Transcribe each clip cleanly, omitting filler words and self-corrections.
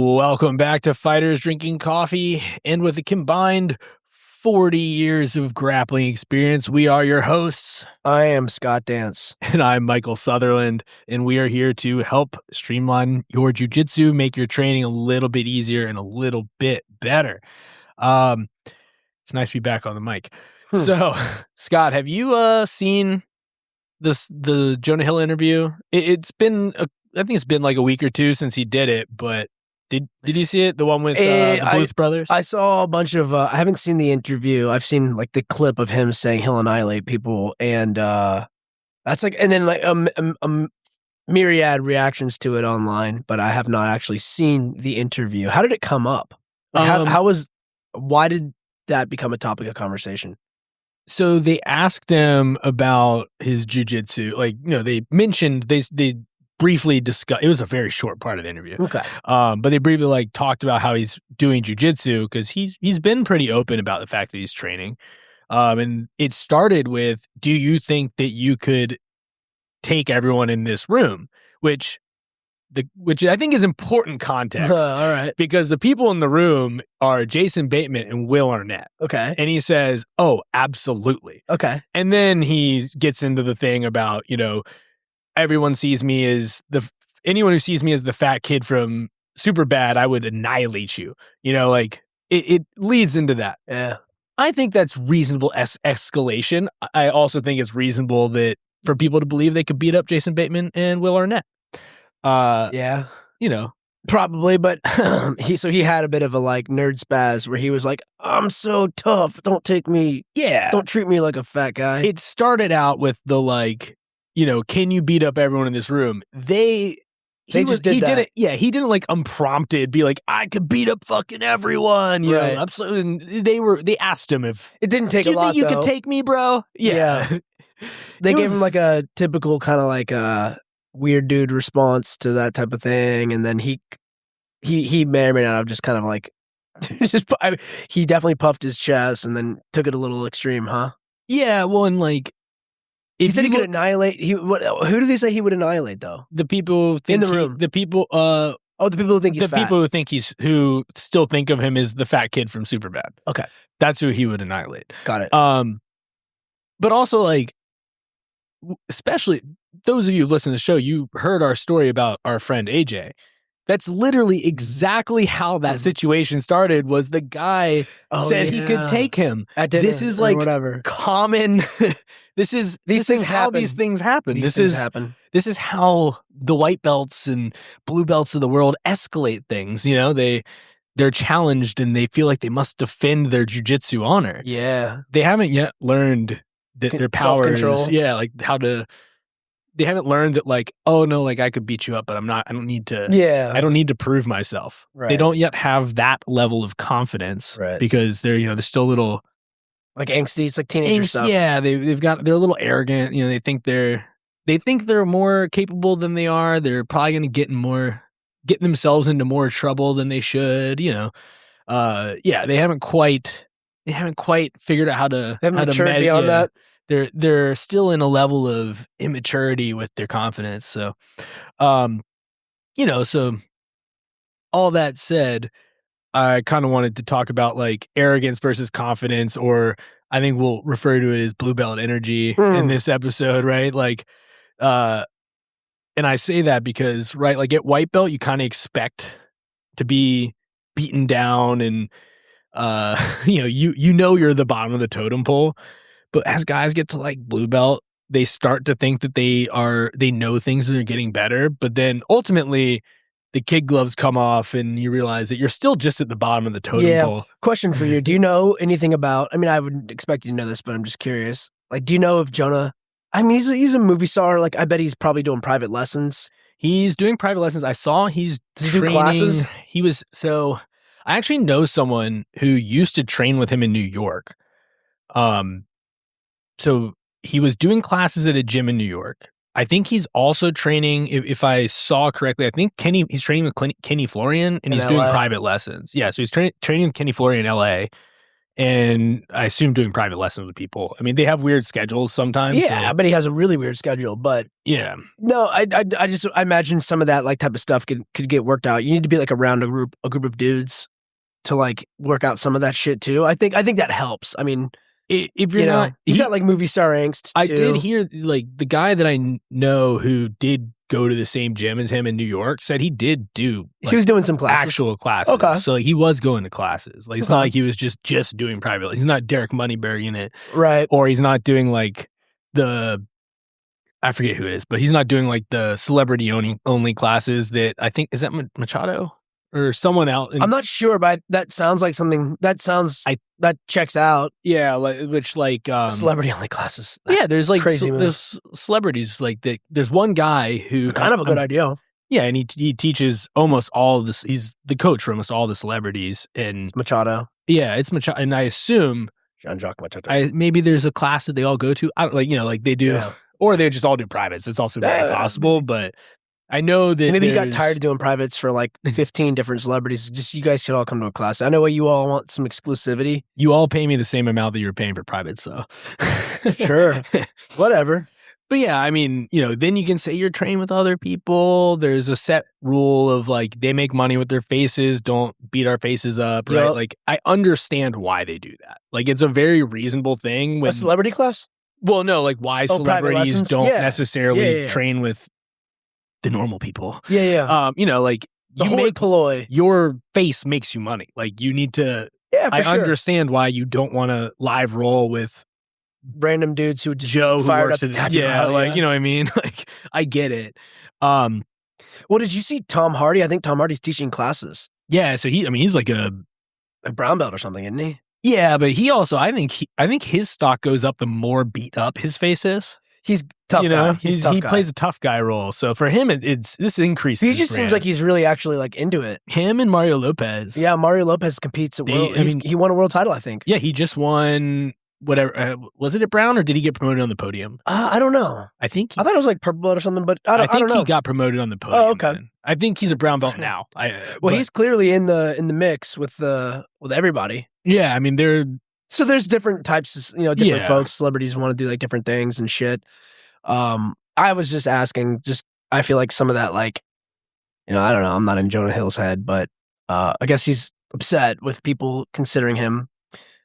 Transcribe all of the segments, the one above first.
Welcome back to Fighters Drinking Coffee, and with a combined 40 years of grappling experience, we are your hosts. I am Scott Dance. And I'm Michael Sutherland, and we are here to help streamline your jiu-jitsu, make your training a little bit easier and a little bit better. It's nice to be back on the mic. So, Scott, have you seen the Jonah Hill interview? I think it's been like a week or two since he did it, but did you see it? The one with the Bluth brothers? I saw a bunch of, I haven't seen the interview. I've seen like the clip of him saying he'll annihilate people. And that's like, and then like a myriad reactions to it online, but I have not actually seen the interview. How did it come up? Like, why did that become a topic of conversation? So they asked him about his jiu-jitsu. Like, they mentioned, they briefly discussed, it was a very short part of the interview. Okay. But they briefly talked about how he's doing jiu-jitsu because he's been pretty open about the fact that he's training. And it started with, do you think that you could take everyone in this room? Which I think is important context. All right. Because the people in the room are Jason Bateman and Will Arnett. Okay. And he says, oh, absolutely. Okay. And then he gets into the thing about, anyone who sees me as the fat kid from Superbad, I would annihilate you. It leads into that. Yeah. I think that's reasonable escalation. I also think it's reasonable that for people to believe they could beat up Jason Bateman and Will Arnett. Yeah. Probably, but he had a bit of a like nerd spaz where he was like, I'm so tough. Don't take me. Yeah. Don't treat me like a fat guy. It started out with the can you beat up everyone in this room? He didn't like unprompted be like, I could beat up fucking everyone. You know, absolutely. They asked him if it didn't take a lot. Do you think you could take me, bro? Yeah. They gave him like a typical kind of like weird dude response to that type of thing, and then he may or may not have just kind of like he definitely puffed his chest and then took it a little extreme, huh? Yeah, well, and like he said he could annihilate. Who did he say he would annihilate though? The people in the room. The people. The people who think he's fat. People who still think of him as the fat kid from Superbad. Okay, that's who he would annihilate. Got it. But also like, especially those of you who listen to the show, you heard our story about our friend AJ. That's literally exactly how that situation started. Was the guy said he could take him at dinner? This is like common. This is how these things happen. This is how the white belts and blue belts of the world escalate things. They're challenged and they feel like they must defend their jiu-jitsu honor. Yeah, they haven't yet learned that their powers. Self-control. Yeah, like how to. They haven't learned that like, oh no, like I could beat you up, but I don't need to. Yeah, I don't need to prove myself. Right. They don't yet have that level of confidence, right? Because they're still a little like angsty. It's like teenager stuff. Yeah, they're a little arrogant. They think they're more capable than they are. They're probably going to get themselves into more trouble than they should. They haven't quite figured out how to mature beyond that. They're still in a level of immaturity with their confidence. So, so all that said, I kind of wanted to talk about like arrogance versus confidence, or I think we'll refer to it as blue belt energy in this episode, right? Like, and I say that because, right, like at white belt, you kind of expect to be beaten down and, you're the bottom of the totem pole. But as guys get to like blue belt, they start to think that they know things and they're getting better. But then ultimately the kid gloves come off and you realize that you're still just at the bottom of the totem pole. Question for you. Do you know anything about, I mean, I wouldn't expect you to know this, but I'm just curious. Like, do you know if Jonah, I mean, he's a movie star. Like, I bet he's probably doing private lessons. He's doing private lessons. I saw he's training. Do classes? I actually know someone who used to train with him in New York. So he was doing classes at a gym in New York. I think he's also training, if I saw correctly, I think he's training with Kenny Florian and he's doing private lessons. Yeah, so he's training with Kenny Florian in LA. and I assume doing private lessons with people. I mean, they have weird schedules sometimes. Yeah, so, but he has a really weird schedule. But yeah. no, I imagine some of that like type of stuff could get worked out. You need to be like around a group of dudes to like work out some of that shit too. I think that helps. I mean, if you're not, he's got like movie star angst. I too. did hear like the guy that I know who did go to the same gym as him in New York said he did do. Like, he was doing some classes, actual classes. Okay, so he was going to classes. Like it's not like he was just doing private. He's not Derek Moneyberg in it, right? Or he's not doing like I forget who it is, but he's not doing like the celebrity only classes that I think is that Machado or someone out. I'm not sure, but that sounds like something that checks out. Yeah, which celebrity only classes. That's there's like crazy. There's celebrities like that. There's one guy who kind of a good idea. Yeah, and he teaches almost all of this. He's the coach for almost all the celebrities. And Machado. Yeah, it's Machado, and I assume Jean-Jacques Machado. Maybe there's a class that they all go to. I don't like they do. Yeah. Or they just all do privates. It's also very possible, but I know that maybe he got tired of doing privates for like 15 different celebrities. Just you guys should all come to a class. I know you all want some exclusivity. You all pay me the same amount that you're paying for privates, so sure, whatever. But yeah, I mean, then you can say you're trained with other people. There's a set rule of like they make money with their faces. Don't beat our faces up, right? Yep. Like I understand why they do that. Like it's a very reasonable thing. When a celebrity class. Well, no, like why celebrities don't necessarily train with the normal people. Yeah. Like the hoi polloi. Your face makes you money. Like you need to. Yeah, for sure. Understand why you don't want to live roll with random dudes who just Joe fired who works up at you know what I mean. Like I get it. Well, did you see Tom Hardy? I think Tom Hardy's teaching classes. Yeah, so he's like a brown belt or something, isn't he? Yeah, but he also I think his stock goes up the more beat up his face is. He's tough. Guy. He plays a tough guy role. So for him, it's this increases. He just seems like he's really actually like into it. Him and Mario Lopez. Yeah, Mario Lopez competes at world. He won a world title, I think. Yeah, he just won. Whatever was it at Brown or did he get promoted on the podium? I don't know. I thought it was like purple belt or something, but I don't know. He got promoted on the podium. Oh, okay. Then. I think he's a brown belt now. He's clearly in the mix with everybody. Yeah, I mean there's different types, different folks, celebrities want to do like different things and shit. I was just asking, I feel like some of that, like, I don't know, I'm not in Jonah Hill's head, but I guess he's upset with people considering him.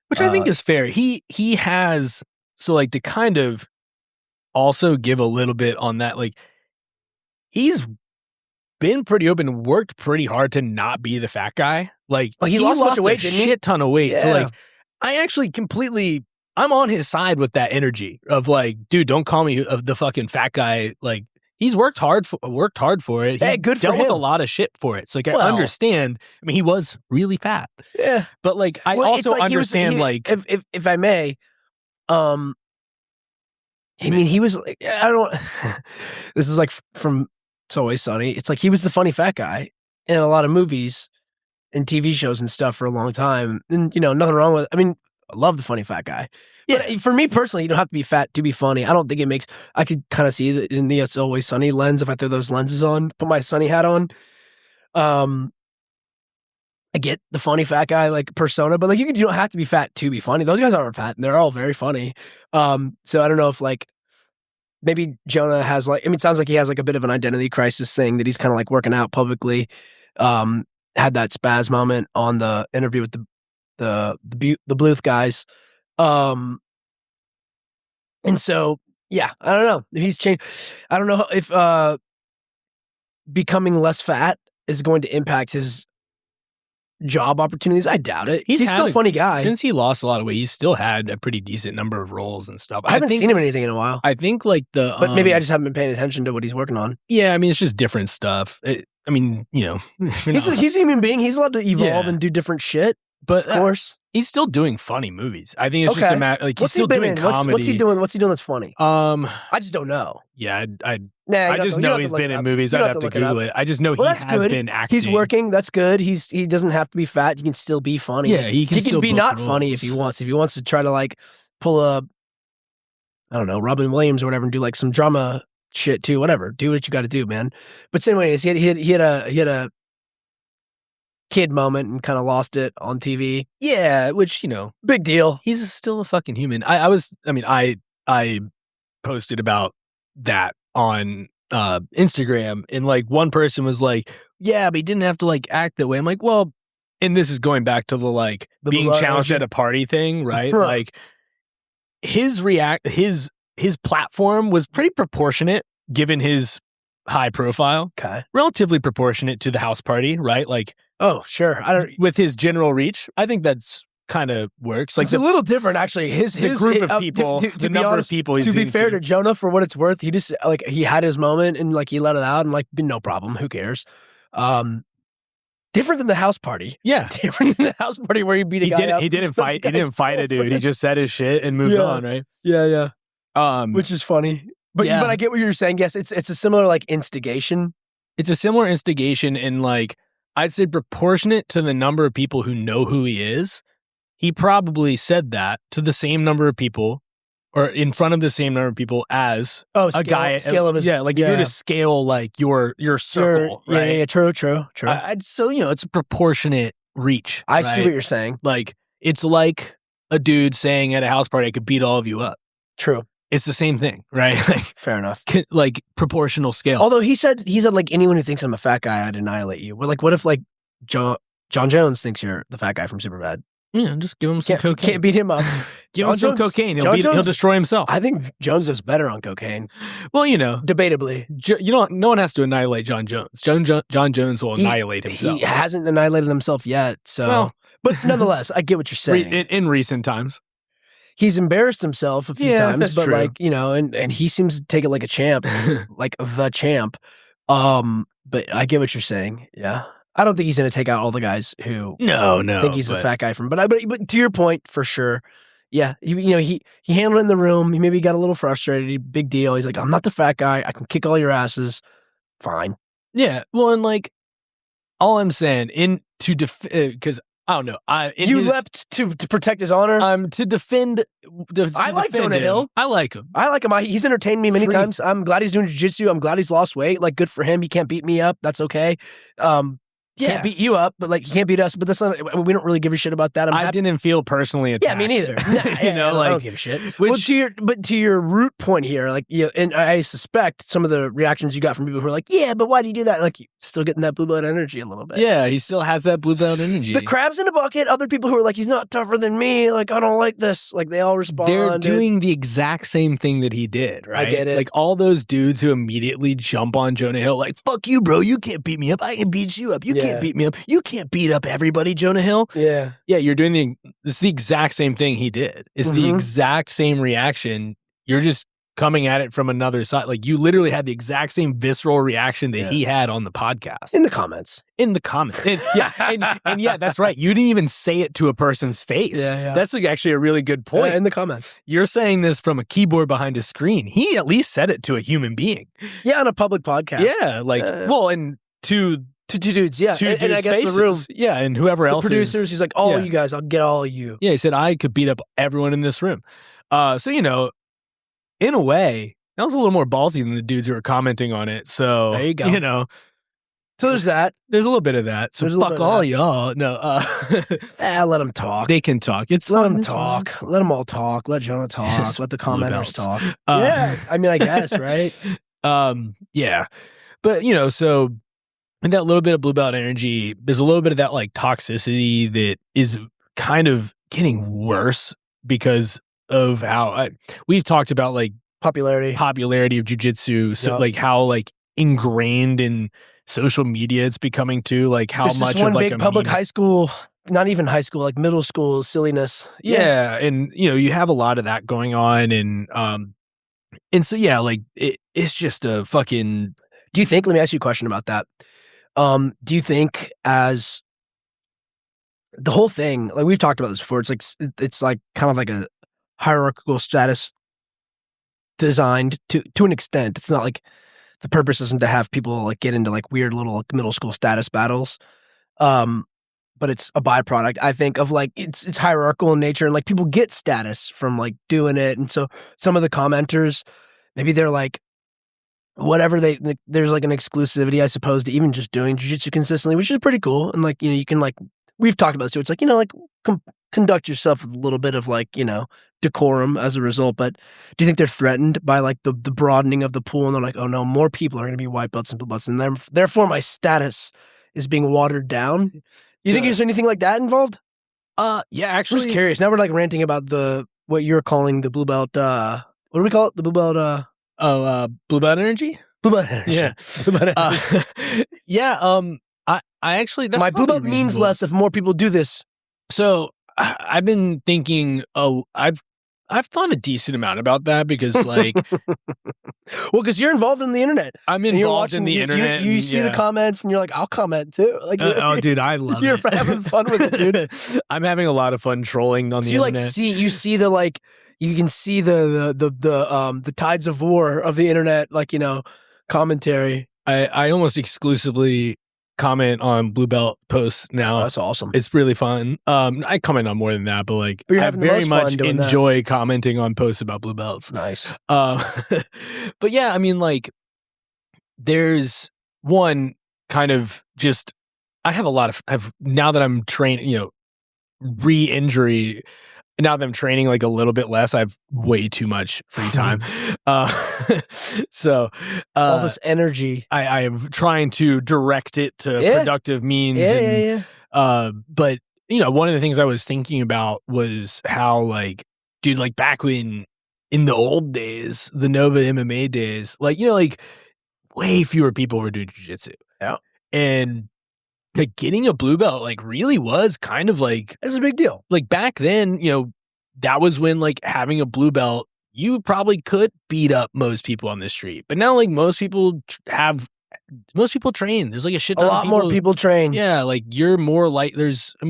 Which I think is fair. He has, so like to kind of also give a little bit on that, like he's been pretty open and worked pretty hard to not be the fat guy. Like he lost a bunch of weight, didn't he? Shit ton of weight. Yeah. So like I actually I'm on his side with that energy of like, dude, don't call me the fucking fat guy. Like he's worked hard for it. Hey, good for him. Dealt with a lot of shit for it. So like I understand. I mean, he was really fat. Yeah. But like I also like understand if I may, I mean he was like, I don't this is like from It's Always Sunny. It's like he was the funny fat guy in a lot of movies and TV shows and stuff for a long time. And nothing wrong with it. I mean, I love the funny fat guy. Yeah. But for me personally, you don't have to be fat to be funny. I don't think it makes. I could kind of see that in the It's Always Sunny lens if I throw those lenses on, put my sunny hat on. I get the funny fat guy like persona, but like you don't have to be fat to be funny. Those guys aren't fat, and they're all very funny. So I don't know if like maybe Jonah has like. I mean, it sounds like he has like a bit of an identity crisis thing that he's kind of like working out publicly. Had that spaz moment on the interview with the Bluth guys. And so, yeah, I don't know if he's changed. I don't know if becoming less fat is going to impact his job opportunities. I doubt it. He's still a funny guy. Since he lost a lot of weight, he's still had a pretty decent number of roles and stuff. I haven't seen him in anything in a while. I think like but maybe I just haven't been paying attention to what he's working on. Yeah, I mean, it's just different stuff. I mean, he's a human being. He's allowed to evolve and do different shit. But of course, he's still doing funny movies. I think it's just a matter. Like he's still doing comedy. What's he doing? What's he doing that's funny? I just don't know. Yeah, I just know he's been in movies. I'd have to Google it. I just know he has been acting. He's working. That's good. He doesn't have to be fat. He can still be funny. Yeah, he can still be not funny if he wants. If he wants to try to like pull a, I don't know, Robin Williams or whatever, and do like some drama shit too. Whatever, do what you got to do, man. But anyways, he had a kid moment and kind of lost it on TV. Yeah, which, Big deal. he's still a fucking human. I posted about that on Instagram, and like one person was like, yeah, but he didn't have to like act that way. I'm like, well, and this is going back to the being challenged at a party thing, right? Like his platform was pretty proportionate given his high profile. Okay. Relatively proportionate to the house party, right? Like, oh, sure. With his general reach, I think that's kind of works. Like it's a little different, actually. His group of people, to be honest, of people. He's to be fair into. to Jonah, for what it's worth, he just he had his moment and he let it out and no problem. Who cares? Different than the house party. Yeah, different than the house party where he beat a guy up. He didn't fight. He didn't fight a dude. He just said his shit and moved on. Right. Yeah. Which is funny. But I get what you're saying. Yes, it's a similar instigation. It's a similar instigation, and I'd say proportionate to the number of people who know who he is. He probably said that to the same number of people, or in front of the same number of people as a guy. Scale of his, if you were to scale your circle, right? Yeah, true. So it's a proportionate reach. I see what you're saying. It's like a dude saying at a house party, "I could beat all of you up." True. It's the same thing, right? Fair enough. Proportional scale. Although he said anyone who thinks I'm a fat guy, I'd annihilate you. Well, what if John Jones thinks you're the fat guy from Superbad? Yeah, just give him some cocaine. Can't beat him up. Give him some cocaine. He'll destroy himself. I think Jones is better on cocaine. Well, debatably. No one has to annihilate John Jones. John Jones will annihilate himself. He hasn't annihilated himself yet. So, but nonetheless, I get what you're saying. In recent times, he's embarrassed himself a few times, that's but true. and he seems to take it like a champ, like the champ. But I get what you're saying. Yeah. I don't think he's going to take out all the guys who think he's a fat guy from. But to your point, for sure, yeah. He handled it in the room. He maybe got a little frustrated. Big deal. He's like, I'm not the fat guy. I can kick all your asses. Fine. Yeah. Well, and all I'm saying because I don't know. You leapt to protect his honor. To defend. I like Jonah Hill. I like him. He's entertained me many times. I'm glad he's doing jiu-jitsu. I'm glad he's lost weight. Good for him. He can't beat me up. That's okay. Can't beat you up, but he can't beat us. But that's not. We don't really give a shit about that. I didn't feel personally attacked. Yeah, me neither. I don't give a shit. To your root point here, and I suspect some of the reactions you got from people who are like, yeah, but why do you do that? You're still getting that blue belt energy a little bit. Yeah, he still has that blue belt energy. The crabs in the bucket. Other people who are like, he's not tougher than me. I don't like this. They all respond. They're doing the exact same thing that he did. Right? I get it. All those dudes who immediately jump on Jonah Hill, fuck you, bro. You can't beat me up. I can beat you up. You can't beat me up. You can't beat up everybody, Jonah Hill. Yeah. Yeah, you're doing it's the exact same thing he did. It's the exact same reaction. You're just coming at it from another side. You literally had the exact same visceral reaction that he had on the podcast. In the comments. And, yeah, that's right. You didn't even say it to a person's face. Yeah. That's actually a really good point. In the comments. You're saying this from a keyboard behind a screen. He at least said it to a human being. Yeah, on a public podcast. Yeah, and to dudes, yeah. And I guess faces. the room. Yeah, and whoever else. The producers, he's like, all you guys, I'll get all of you. Yeah, he said, I could beat up everyone in this room. So, in a way, that was a little more ballsy than the dudes who were commenting on it. So, there you go. So there's that. There's a little bit of that. So fuck all y'all. No. Let them talk. They can talk. Let them talk. Fine. Let them all talk. Let Jonah talk. Yes, let the commenters talk. Yeah. I guess, right? Yeah. But, so... And that little bit of blue belt energy, there's a little bit of that toxicity that is kind of getting worse because of how we've talked about popularity of jiu-jitsu. So how ingrained in social media it's becoming too, how it's much just one of big public high school, not even high school, middle school silliness. Yeah. And you have a lot of that going on, and so it's just a fucking. Do you think? Let me ask you a question about that. Do you think as the whole thing, we've talked about this before, it's kind of like a hierarchical status designed to an extent. It's not the purpose isn't to have people get into weird little middle school status battles. But it's a byproduct, I think, of it's hierarchical in nature, and people get status from doing it. And so some of the commenters, maybe they're whatever there's like an exclusivity, I suppose, to even just doing jiu-jitsu consistently, which is pretty cool. And like, you can like, we've talked about this too. It's like, like conduct yourself with a little bit of like, decorum as a result. But do you think they're threatened by like the broadening of the pool, and they're like, oh no, more people are going to be white belts and blue belts, and therefore my status is being watered down? You think there's anything like that involved? Yeah, actually, I'm just curious. Now we're like ranting about what you're calling the blue belt. What do we call it? The blue belt. Blue belt energy. Blue belt energy. Yeah, blue belt energy. yeah. I actually, that's my blue belt reasonable. means less if more people do this. So I've been thinking. I've thought a decent amount about that because, like, well, because you're involved in the internet. I'm involved in the internet. You see the comments, and you're like, I'll comment too. Like, oh, dude, I love it. You're having fun with it, dude. I'm having a lot of fun trolling on the internet. You see the like, you can see the tides of war of the internet, like, commentary. I almost exclusively comment on blue belt posts now. That's awesome. It's really fun. I comment on more than that, but like, I very much enjoy commenting on posts about blue belts. Nice. But yeah, I mean, like, there's one kind of just, I have a lot of, now that I'm training, re-injury, now that I'm training like a little bit less, I have way too much free time. So all this energy, I am trying to direct it to productive means. But one of the things I was thinking about was how, like, dude, like back when in the old days, the Nova MMA days, like, like way fewer people were doing jiu-jitsu. Yeah. And like getting a blue belt, like, really was kind of like, it's a big deal. Like back then, that was when, like, having a blue belt, you probably could beat up most people on the street. But now, like, most people train. There's like a shit ton of people. A lot more people train. Yeah, like, you're more like,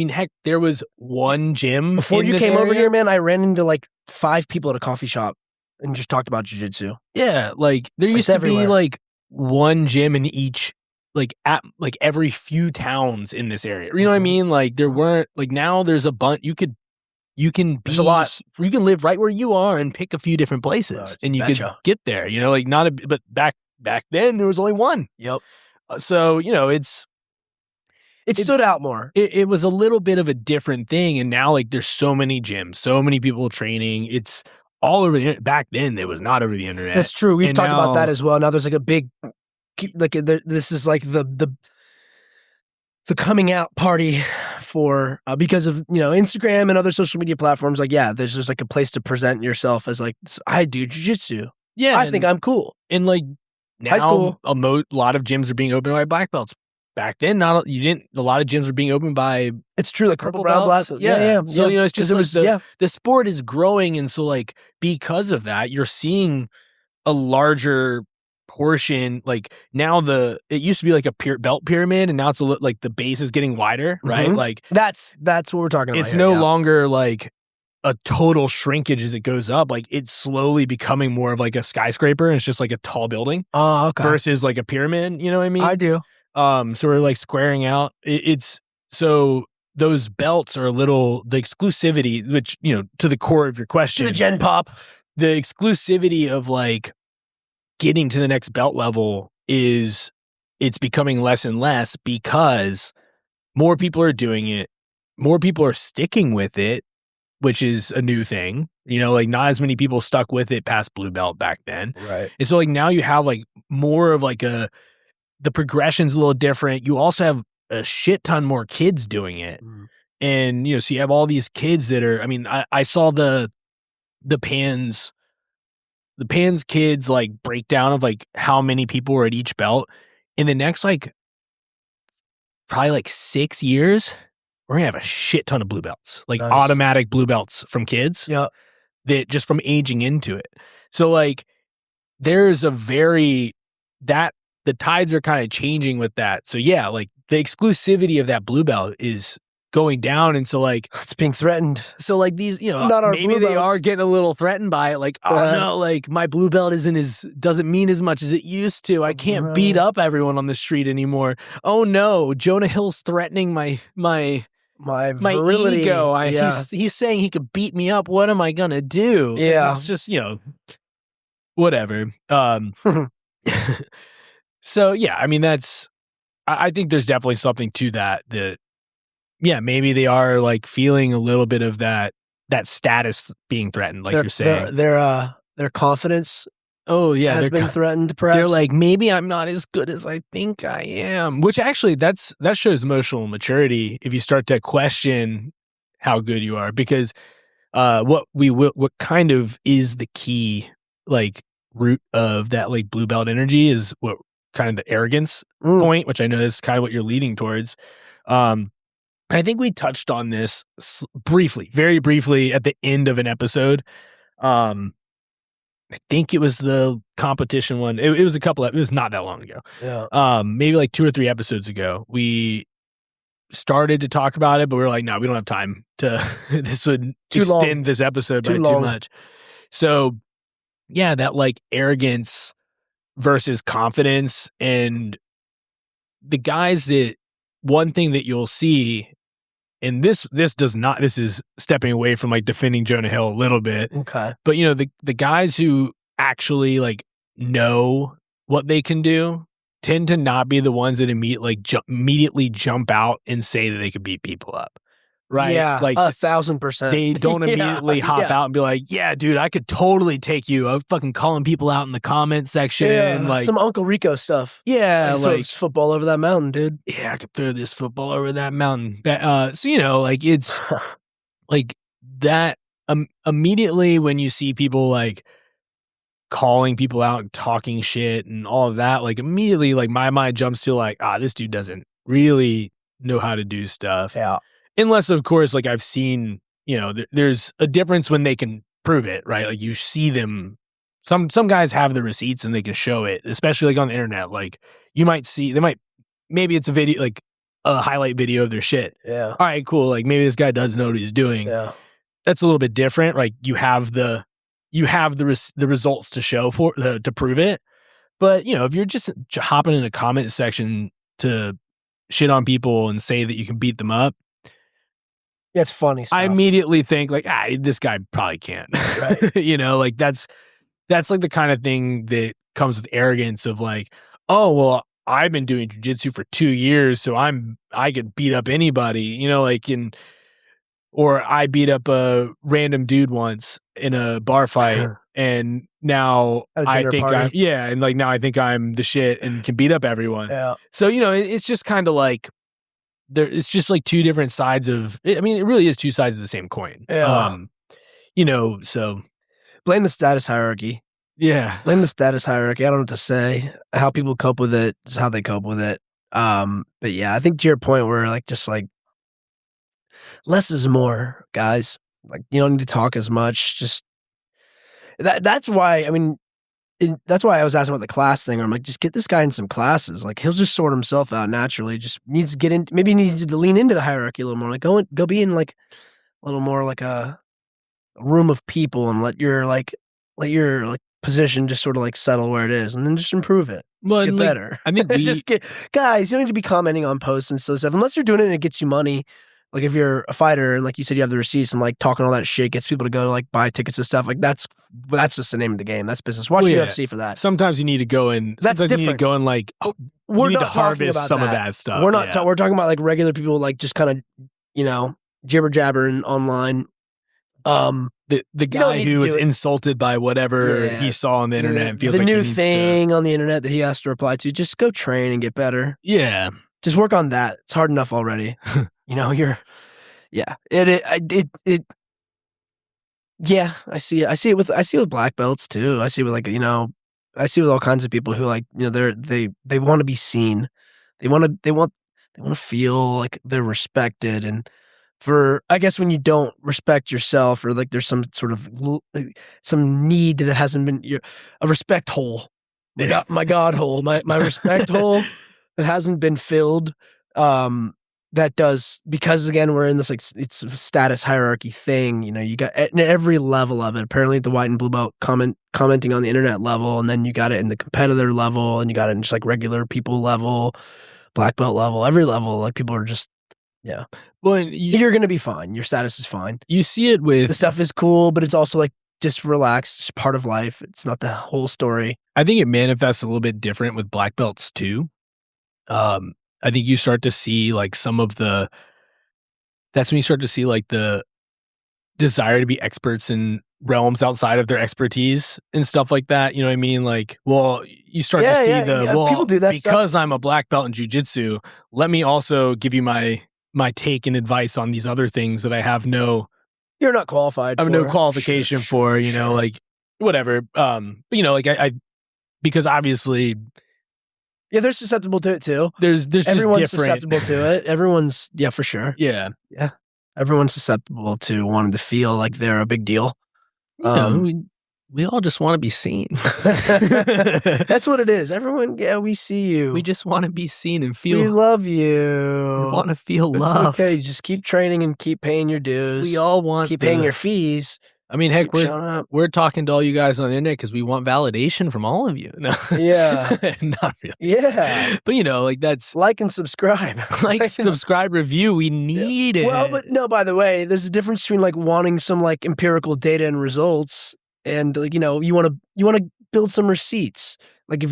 heck, there was one gym before you came over here, man. I ran into like 5 people at a coffee shop and just talked about jiu-jitsu. Yeah, like there used to be like one gym in each, like, at like every few towns in this area. You know what I mean? Like, there weren't, like, now there's a bunch. You can there's a lot. You can live right where you are and pick a few different places, and you could get there. Like, but back then there was only one. Yep. So it stood out more. It was a little bit of a different thing, and now, like, there's so many gyms, so many people training. It's all over the internet. Back then, it was not over the internet. That's true. We've talked about that as well. Now there's like a big, like, this is like the coming out party for because of Instagram and other social media platforms. Like, yeah, there's just like a place to present yourself as like, I do jiu-jitsu. Yeah, I think I'm cool. And like now, a lot of gyms are being opened by black belts. Back then, a lot of gyms were being opened by. It's true, like purple, brown, black. Yeah. So it's just the sport is growing, and so, like, because of that, you're seeing a larger portion. Like, now it used to be like a belt pyramid, and now it's like the base is getting wider, right? Like, that's what we're talking about. It's no longer like a total shrinkage as it goes up. Like, it's slowly becoming more of like a skyscraper, and it's just like a tall building. Oh, okay. Versus like a pyramid. You know what I mean? I do. So we're like squaring out. It's so those belts are the exclusivity, which, to the core of your question, to the Gen Pop, the exclusivity of like getting to the next belt level it's becoming less and less because more people are doing it. More people are sticking with it, which is a new thing. Like, not as many people stuck with it past blue belt back then. Right. And so, like, now you have like more of like the progression's a little different. You also have a shit ton more kids doing it. And, so you have all these kids that are, I mean, I saw the Pans kids, like, breakdown of like how many people were at each belt. In the next, like, probably like 6 years, we're gonna have a shit ton of blue belts, like automatic blue belts from kids. Yeah. That just from aging into it. So, like, there's the tides are kind of changing with that. So yeah, like, the exclusivity of that blue belt is going down, and so, like, it's being threatened. So, like, these, maybe they are getting a little threatened by it. Like, oh no, like, my blue belt doesn't mean as much as it used to. I can't beat up everyone on the street anymore. Oh no, Jonah Hill's threatening my virility. Ego. He's saying he could beat me up. What am I gonna do? Yeah, it's just whatever. So yeah, I mean I think there's definitely something to that yeah, maybe they are like feeling a little bit of that status being threatened, like you're saying. Their confidence Oh yeah, has been threatened. Perhaps they're like, maybe I'm not as good as I think I am. Which actually, that shows emotional maturity if you start to question how good you are, because what kind of is the key like root of that like blue belt energy is what kind of the arrogance point, which I know is kind of what you're leading towards. I think we touched on this briefly, very briefly at the end of an episode. I think it was the competition one. It was it was not that long ago. Yeah. Maybe like 2 or 3 episodes ago, we started to talk about it, but we were like, no, we don't have time to, this would extend this episode by too much. So yeah, that like arrogance versus confidence, and the guys that, one thing that you'll see, and this is stepping away from like defending Jonah Hill a little bit. Okay. But you know, the guys who actually like know what they can do tend to not be the ones that immediately jump out and say that they could beat people up. Right? Yeah, like 1,000%. They don't immediately hop out and be like, yeah, dude, I could totally take you. I'm fucking calling people out in the comment section. Yeah, like some Uncle Rico stuff. Yeah, like throw this football over that mountain, dude. Yeah, I could throw this football over that mountain. So, you know, like it's like that immediately when you see people like calling people out and talking shit and all of that, like immediately like my mind jumps to like, this dude doesn't really know how to do stuff. Yeah. Unless, of course, like I've seen, you know, there's a difference when they can prove it, right? Like you see them, some guys have the receipts and they can show it, especially like on the internet. Like you might see, maybe it's a video, like a highlight video of their shit. Yeah. All right, cool. Like maybe this guy does know what he's doing. Yeah. That's a little bit different. Like you have the results to show to prove it. But, you know, if you're just hopping in a comment section to shit on people and say that you can beat them up, it's funny stuff. I immediately think like, this guy probably can't. Right. You know, like that's like the kind of thing that comes with arrogance of like, oh, well, I've been doing jiu-jitsu for 2 years, so I could beat up anybody, you know, like or I beat up a random dude once in a bar fight and now I think now I think I'm the shit and can beat up everyone. Yeah. So, you know, it's just kind of like, it's just like two different sides of, I mean, it really is two sides of the same coin. Yeah. You know, so. Blame the status hierarchy. Yeah. Blame the status hierarchy. I don't know what to say. How people cope with it is how they cope with it. But yeah, I think to your point where like, just like, less is more, guys. Like you don't need to talk as much. Just that's why, I mean, that's why I was asking about the class thing. I'm like, just get this guy in some classes. Like he'll just sort himself out naturally. Just needs to get in. Maybe he needs to lean into the hierarchy a little more. Like go be in like a little more like a room of people and let your position just sort of like settle where it is, and then just improve it. Well, get like, better. I think guys, you don't need to be commenting on posts and stuff unless you're doing it and it gets you money. Like if you're a fighter and like you said, you have the receipts and like talking all that shit gets people to go like buy tickets and stuff. Like that's just the name of the game. That's business. Watch UFC for that. Sometimes you need to go in. Sometimes you need to go in like, we're need not to harvest about some of that stuff. We're not. We're talking about like regular people, like just kind of, you know, jibber jabbering online. The guy who was insulted by whatever he saw on the internet and feels the like new he needs thing on the internet that he has to reply to. Just go train and get better. Yeah, just work on that. It's hard enough already. You know, yeah. Yeah, I see it. I see it with black belts too. I see it with like, you know, I see it with all kinds of people who like, you know, they want to be seen. They want to feel like they're respected. And for, I guess when you don't respect yourself or like there's some sort of some need that hasn't been, a respect hole, my God hole, my respect hole that hasn't been filled. That does, because again, we're in this like, it's a status hierarchy thing. You know, you got at every level of it, apparently at the white and blue belt commenting on the internet level. And then you got it in the competitor level, and you got it in just like regular people level, black belt level, every level. Like people are just, yeah. Well, you're going to be fine. Your status is fine. You see it with, the stuff is cool, but it's also like just relax. It's part of life. It's not the whole story. I think it manifests a little bit different with black belts too. I think you start to see like that's when you start to see like the desire to be experts in realms outside of their expertise and stuff like that. You know what I mean? Like, well, you start to see people do that because stuff. I'm a black belt in jiu-jitsu, let me also give you my take and advice on these other things that I have you're not qualified. I have for. no qualification for, you know, like whatever. But you know, like I because obviously they're susceptible to it too. There's just everyone's different. susceptible to it. Everyone's for sure. Yeah. Everyone's susceptible to wanting to feel like they're a big deal. We all just want to be seen. That's what it is. Everyone, we see you. We just want to be seen and feel. We love you. We want to feel It's loved. okay. Just keep training and keep paying your dues. We all want keep paying your fees. I mean, heck, we're talking to all you guys on the internet because we want validation from all of you. No. Yeah. Not really. Yeah. But, you know, like that's... Like and subscribe. Subscribe, review. We need it. Well, but no, by the way, there's a difference between like wanting some like empirical data and results and like, you know, you want to build some receipts. Like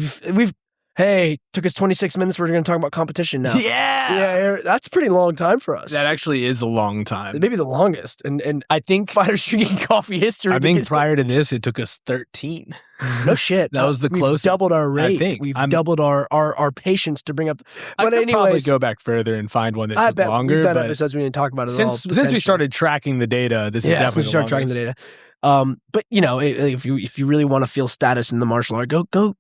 hey, took us 26 minutes. We're going to talk about competition now. Yeah. That's a pretty long time for us. That actually is a long time. Maybe the longest. And I think Fighters Drinking Coffee history. I think prior to this, it took us 13. No shit. That was the closest. We've doubled our rate. I think. We've doubled our patience to bring up. But I could probably go back further and find one that took longer. We've done episodes we didn't talk about it at all. Since we started tracking the data, this is definitely since we started tracking the data. But you know, if you really want to feel status in the martial art, go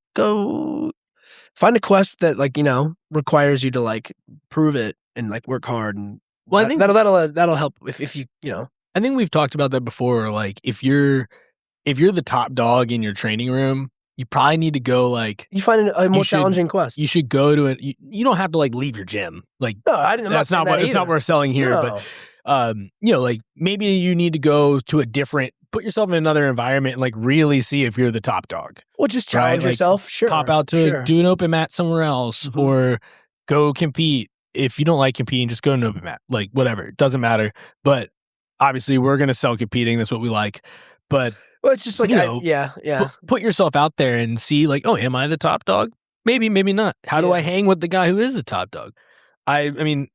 find a quest that like, you know, requires you to like prove it and like work hard, and I think that'll help if you know. I think we've talked about that before. Like if you're the top dog in your training room, you probably need to go like you find a more challenging quest. You should go to it. You don't have to like leave your gym. Like no, I didn't. That's not what we're selling here. No. But you know, like maybe you need to go to put yourself in another environment and like really see if you're the top dog. Well, just challenge yourself. Sure. Pop out to do an open mat somewhere else, or go compete. If you don't like competing, just go to an open mat. Like whatever, it doesn't matter. But obviously, we're gonna sell competing. That's what we like. But it's just like, you know, put yourself out there and see like, oh, am I the top dog? Maybe, maybe not. How do I hang with the guy who is the top dog? I mean,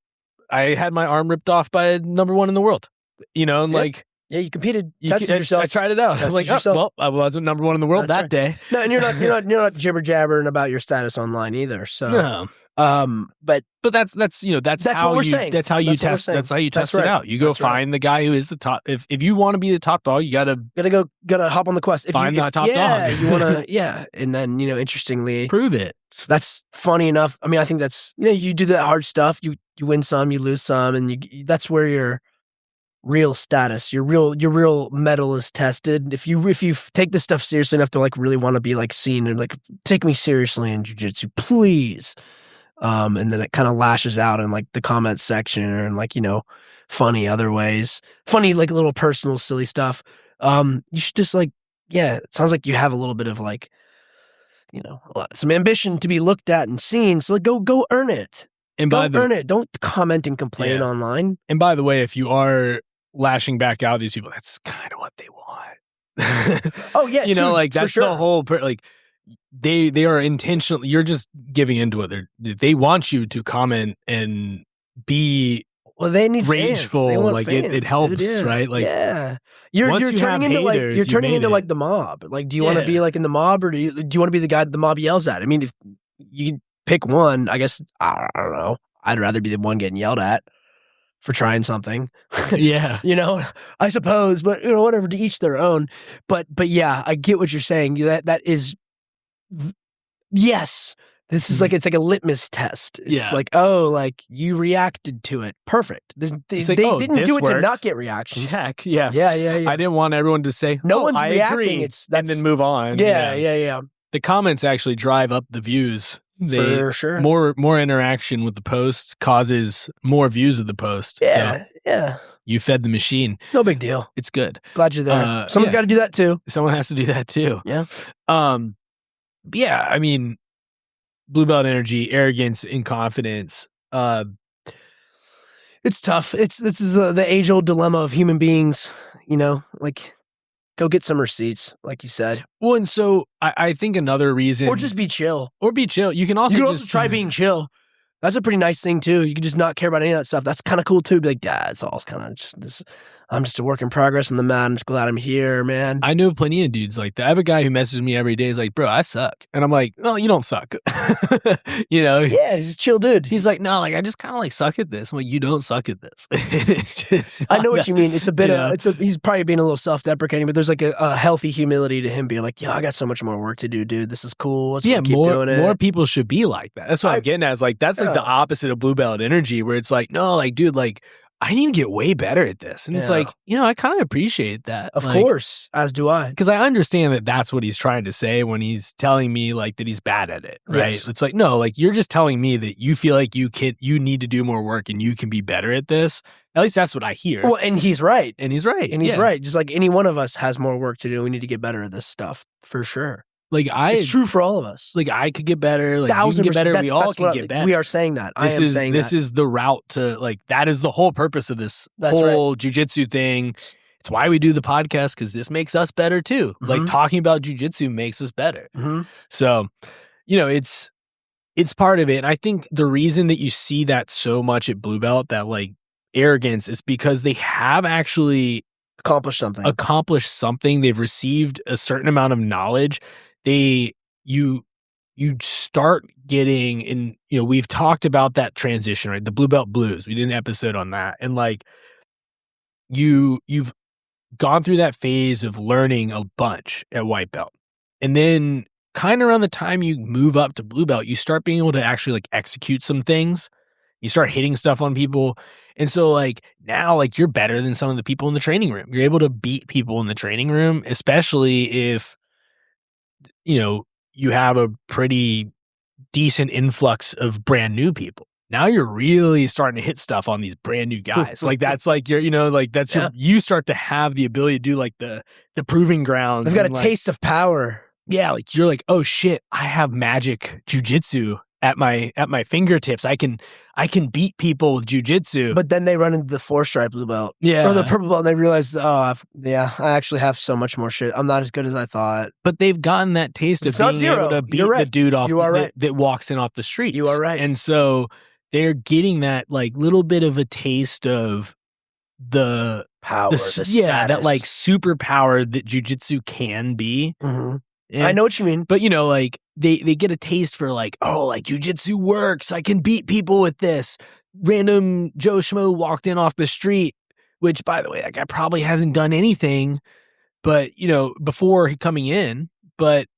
I had my arm ripped off by number one in the world. You know, and like. Yeah, you competed, tested yourself. I tried it out. I was like, well, I wasn't number one in the world that day. No, and you're not jibber jabbering about your status online either. So no. But that's you know that's how what we're you saying. That's how you test. That's how you test it out. You go find the guy who is the top. If you want to be the top dog, you gotta hop on the quest. Find that top dog. You want to and then, you know, interestingly prove it. That's funny enough. I mean, I think that's, you know, you do that hard stuff. You win some, you lose some, and that's where your real status, your real medal is tested. If you take this stuff seriously enough to like really want to be like seen and like take me seriously in jiu-jitsu, please. And then it kind of lashes out in like the comment section or in like, you know, funny other ways, funny like little personal silly stuff. You should just like, it sounds like you have a little bit of like, you know, some ambition to be looked at and seen. So like, go earn it. And earn it. Don't comment and complain online. And by the way, if you are lashing back out at these people, that's kind of what they want. Oh yeah, you know, like that's the whole like they are intentionally. You're just giving into it. They want you to comment and be. Well, they need rageful. They want like fans, it helps, dude, right? Like you're turning into like the mob. Like, do you want to be like in the mob, or do you want to be the guy that the mob yells at? I mean, if you can pick one, I guess I don't know. I'd rather be the one getting yelled at for trying something. Yeah. You know, I suppose, but you know, whatever, to each their own. But yeah, I get what you're saying. That is, yes, this is like, it's like a litmus test. It's like, oh, like you reacted to it. Perfect. They didn't do it to not get reactions. Check. Yeah. Yeah. I didn't want everyone to say, no one's reacting. Agree, and then move on. Yeah. The comments actually drive up the views. For sure. More interaction with the post causes more views of the post. Yeah. You fed the machine. No big deal. It's good. Glad you're there. Someone's got to do that too. Someone has to do that too. Yeah. Yeah. I mean, blue belt energy, arrogance, and confidence. It's tough. This is the age old dilemma of human beings. You know, like Go get some receipts, like you said. Well, and so I think another reason, Or just be chill. You can also try being chill. That's a pretty nice thing too. You can just not care about any of that stuff. That's kind of cool too. Be like, yeah, it's all kind of just this. I'm just a work in progress on the mat. I'm just glad I'm here, man. I know plenty of dudes like that. I have a guy who messages me every day. He's like, bro, I suck. And I'm like, no, you don't suck. You know? Yeah, he's a chill dude. He's like, no, like I just kind of like suck at this. I'm like, you don't suck at this. I know what you mean. It's a bit of, he's probably being a little self-deprecating, but there's like a healthy humility to him being like, yeah, I got so much more work to do, dude. This is cool. Let's keep doing it. More people should be like that. That's what I'm getting at. Is like, that's like the opposite of blue belt energy where it's like, no, like, dude, like, I need to get way better at this. And it's like, you know, I kind of appreciate that. Of course, as do I. Because I understand that that's what he's trying to say when he's telling me like that he's bad at it, right? Yes. It's like, no, like you're just telling me that you feel like you need to do more work and you can be better at this. At least that's what I hear. Well, and he's right. And he's right. And he's right. Just like any one of us has more work to do. We need to get better at this stuff for sure. Like it's true for all of us. Like I could get better. Like you can get better. We all can get better. We are saying that. This is the route to like, that is the whole purpose of this whole jiu-jitsu thing. It's why we do the podcast, because this makes us better too. Mm-hmm. Like talking about jiu-jitsu makes us better. Mm-hmm. So, you know, it's part of it. And I think the reason that you see that so much at blue belt, that like arrogance, is because they have actually accomplished something. They've received a certain amount of knowledge. You start getting in, you know, we've talked about that transition, right? The blue belt blues. We did an episode on that. And like you've gone through that phase of learning a bunch at white belt. And then kind of around the time you move up to blue belt, you start being able to actually like execute some things. You start hitting stuff on people. And so like now, like you're better than some of the people in the training room. You're able to beat people in the training room, especially if, you know, you have a pretty decent influx of brand new people. Now you're really starting to hit stuff on these brand new guys. Like that's like you're, you know, like that's you start to have the ability to do like the proving grounds. They've got a taste of power. Yeah, like you're like, oh shit, I have magic jiu-jitsu at my fingertips. I can beat people with jiu-jitsu. But then they run into the 4-stripe blue belt. Yeah. Or the purple belt, and they realize, I actually have so much more shit. I'm not as good as I thought. But they've gotten that taste of being able to beat the dude off that walks in off the streets. You are right. And so they're getting that like little bit of a taste of the power, that like superpower that jiu-jitsu can be. Mm-hmm. I know what you mean. But, you know, like, they get a taste for, like, oh, like, jiu-jitsu works. I can beat people with this. Random Joe Schmo walked in off the street, which, by the way, that guy probably hasn't done anything, but, you know, before coming in. But,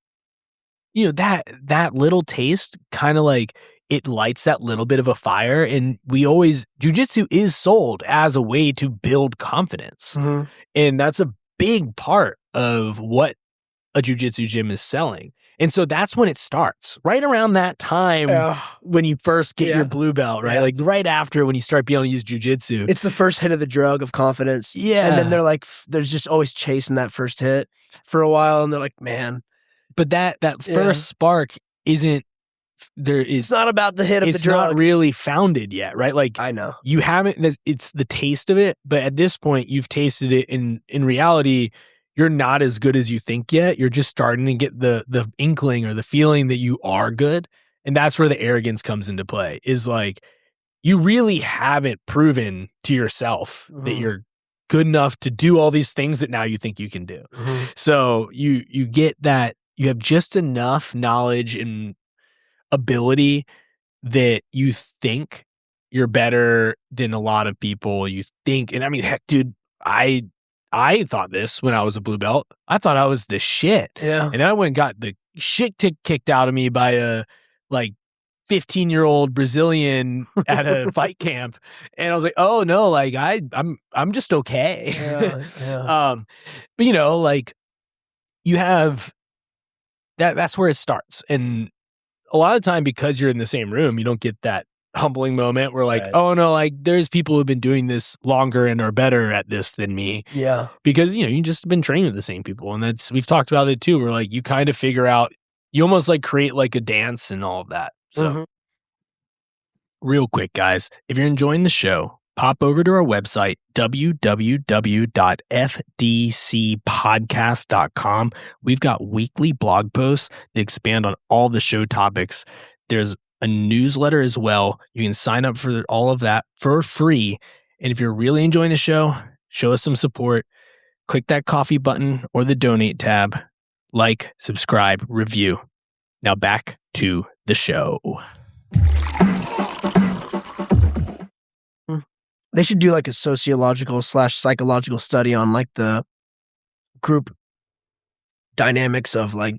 you know, that little taste kind of, like, it lights that little bit of a fire. And jiu-jitsu is sold as a way to build confidence. Mm-hmm. And that's a big part of what a jiu-jitsu gym is selling. And so that's when it starts. Right around that time when you first get your blue belt, right? Yeah. Like right after when you start being able to use jiu-jitsu. It's the first hit of the drug of confidence. Yeah. And then they're like, they're just always chasing that first hit for a while. And they're like, man. But that first spark isn't there. It's not about the hit of the drug. It's not really founded yet, right? Like I know. You haven't, it's the taste of it. But at this point, you've tasted it. In reality, you're not as good as you think yet. You're just starting to get the inkling or the feeling that you are good. And that's where the arrogance comes into play, is like, you really haven't proven to yourself that you're good enough to do all these things that now you think you can do. Mm-hmm. So you get that you have just enough knowledge and ability that you think you're better than a lot of people. You think, and I mean, heck, dude, I thought this when I was a blue belt. I thought I was the shit. Yeah. And then I went and got the shit kicked out of me by a like 15-year-old Brazilian at a fight camp. And I was like, oh no, like I'm just okay. Yeah. But you know, like you have that's where it starts. And a lot of the time, because you're in the same room, you don't get that humbling moment where like, oh no, like there's people who've been doing this longer and are better at this than me. Yeah. Because, you know, you just been trained with the same people. And we've talked about it too, where like you kind of figure out, you almost like create like a dance and all of that. So real quick, guys, if you're enjoying the show, pop over to our website, www.fdcpodcast.com. We've got weekly blog posts that expand on all the show topics. There's a newsletter as well. You can sign up for all of that for free. And if you're really enjoying the show, show us some support. Click that coffee button or the donate tab. Like, subscribe, review. Now back to the show. They should do like a sociological/psychological study on like the group dynamics of like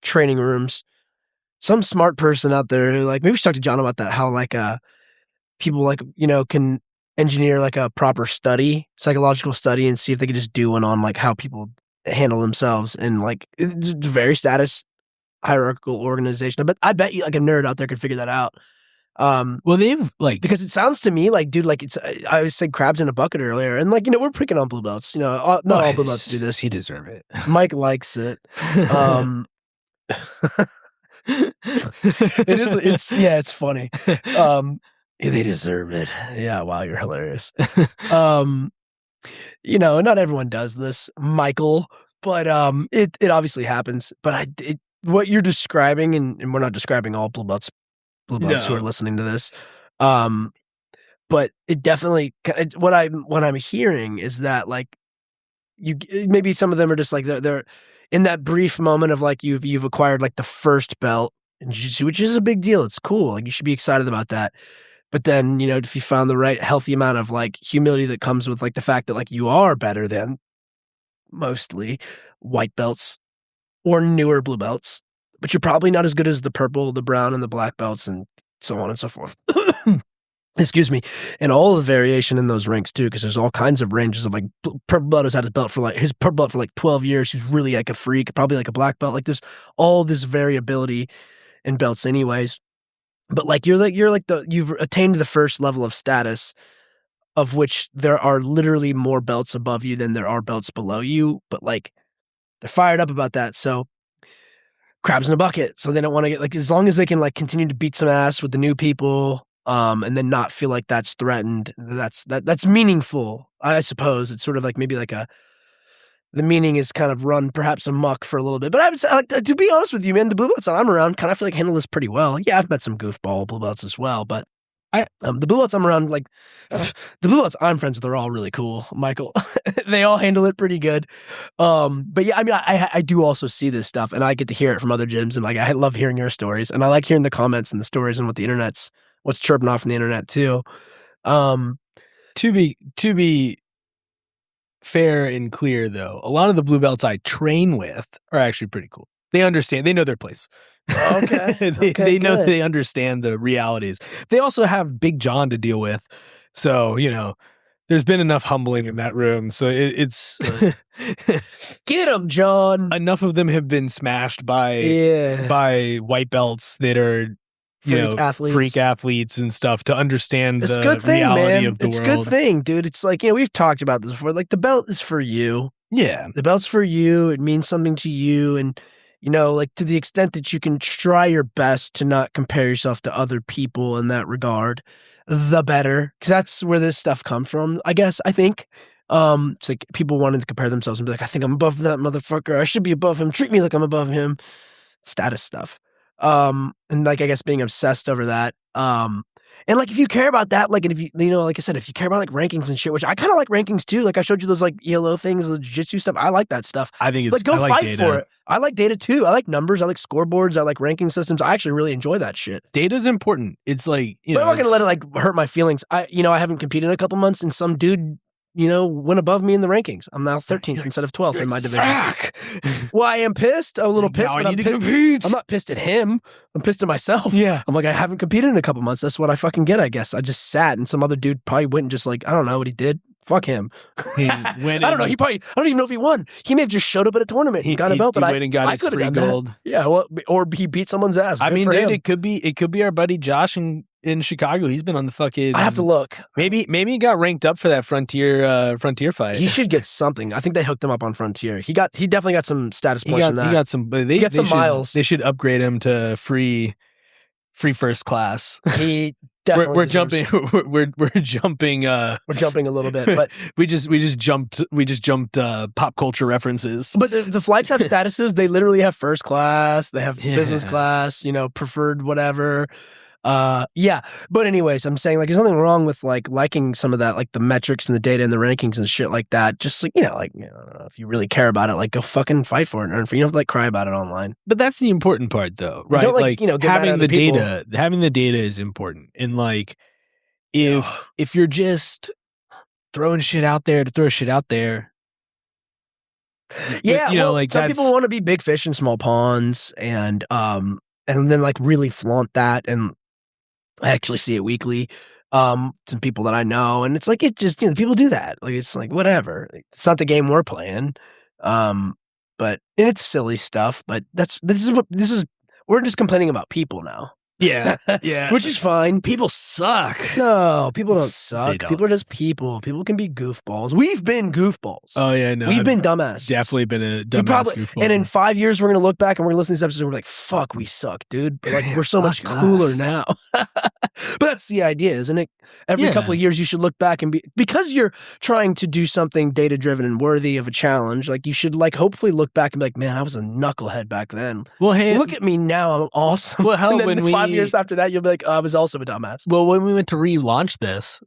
training rooms. Some smart person out there who like, maybe we should talk to John about that, how like people like, can engineer like a proper psychological study, and see if they could just do one on like how people handle themselves and like it's a very status hierarchical organization. But I bet you like a nerd out there could figure that out. Well, they've like, because it sounds to me like, dude, like I said crabs in a bucket earlier, and like, we're picking on blue belts, not all blue belts do this. He deserve it. Mike likes it. It's funny. They deserve it. Yeah, wow, you're hilarious. Not everyone does this, Michael, but it obviously happens. But what you're describing, and we're not describing all blue belts who are listening to this, but it definitely, what I'm hearing is that like maybe some of them are just like they're in that brief moment of like you've acquired like the first belt in jiu-jitsu, which is a big deal. It's cool. Like you should be excited about that. But then, if you found the right healthy amount of like humility that comes with like the fact that like you are better than mostly white belts or newer blue belts, but you're probably not as good as the purple, the brown, and the black belts, and so on and so forth. Excuse me. And all the variation in those ranks too, because there's all kinds of ranges of like purple belt has had his purple belt for like 12 years. He's really like a freak, probably like a black belt. Like there's all this variability in belts anyways. But like you've attained the first level of status, of which there are literally more belts above you than there are belts below you. But like they're fired up about that. So crabs in a bucket. So they don't want to get like, as long as they can like continue to beat some ass with the new people, and then not feel like that's threatened. That's meaningful, I suppose. It's sort of like maybe like the meaning is kind of run perhaps amok for a little bit. But I would say, like, to be honest with you, man, the blue belts that I'm around kind of feel like handle this pretty well. Yeah, I've met some goofball blue belts as well, but the blue belts I'm around, like the blue belts I'm friends with, are all really cool, Michael. They all handle it pretty good. But yeah, I mean, I do also see this stuff, and I get to hear it from other gyms, and like I love hearing your stories, and I like hearing the comments and the stories and what's chirping off from the internet too. To be fair and clear, though, a lot of the blue belts I train with are actually pretty cool. They understand. They know their place. Okay. They know, they understand the realities. They also have Big John to deal with. So, there's been enough humbling in that room. So it's get him, John. Enough of them have been smashed by white belts that are freak athletes and stuff to understand the reality of the world. It's a good thing, dude. It's like, we've talked about this before. Like the belt is for you. Yeah. The belt's for you. It means something to you. And, like to the extent that you can try your best to not compare yourself to other people in that regard, the better. Because that's where this stuff comes from, I think. It's like people wanting to compare themselves and be like, I think I'm above that motherfucker. I should be above him. Treat me like I'm above him. Status stuff. And like, I guess being obsessed over that. And like, if you care about that, like, and if you, like I said, if you care about like rankings and shit, which I kind of like rankings too. Like I showed you those like ELO things, the jiu-jitsu stuff. I like that stuff. I think it's like, go fight data. for it. I like data too. I like numbers. I like scoreboards. I like ranking systems. I actually really enjoy that shit. Data's important. It's like, but I'm not going to let it like hurt my feelings. I haven't competed in a couple months, and some dude, went above me in the rankings. I'm now 13th instead of 12th in my division. Fuck. Well, I am pissed. I'm a little pissed. Now But I need to compete. I'm not pissed at him. I'm pissed at myself. Yeah. I'm like, I haven't competed in a couple months. That's what I fucking get, I guess. I just sat, and some other dude probably went and just like, I don't know what he did. Fuck him. I don't know. I don't even know if he won. He may have just showed up at a tournament. He got a belt, but went and got his free gold. That. Yeah, well, or he beat someone's ass. I mean, dude, him. it could be our buddy Josh in Chicago. He's been on the fucking. I have to look. Maybe he got ranked up for that Frontier fight. He should get something. I think they hooked him up on Frontier. He definitely got some status points from that. He got some. They got some miles. They should upgrade him to free first class. He definitely we're deserves- jumping we're jumping We're jumping a little bit, but we just jumped pop culture references. but the flights have statuses. They literally have first class, they have business Yeah. class, preferred whatever. Yeah. But anyways, I'm saying like there's nothing wrong with like liking some of that, like the metrics and the data and the rankings and shit like that. Just like, if you really care about it, like go fucking fight for it and earn for it. You don't have to like cry about it online. But that's the important part though, right? Don't, like, get mad at having other the people. having the data is important. And like if you're just throwing shit out there to throw shit out there. Yeah, well, like some that's people want to be big fish in small ponds and then like really flaunt that, and I actually see it weekly. Some people that I know, and it's like it just people do that. Like it's like whatever. It's not the game we're playing. But and it's silly stuff. But this is we're just complaining about people now. yeah, Which is fine. people suck. No, people don't suck. They don't. People are just people. People can be goofballs. We've been goofballs. Oh yeah, no, We've I've been dumbass. definitely been a We dumbass probably, goofball. and in 5 years, we're going to look back and we're going to listen to these episodes and we're like, fuck, we suck, dude. But like, Yeah, we're so much fuck cooler us. now. But that's the idea, isn't it? Every Yeah. couple of years, you should look back and because you're trying to do something data driven and worthy of a challenge, like you should like hopefully look back and be like, man, I was a knucklehead back then. well, hey, Look at me now. I'm awesome. well, hell, And then when 5 years after that, you'll be like, oh, I was also a dumbass. Well, when we went to relaunch this,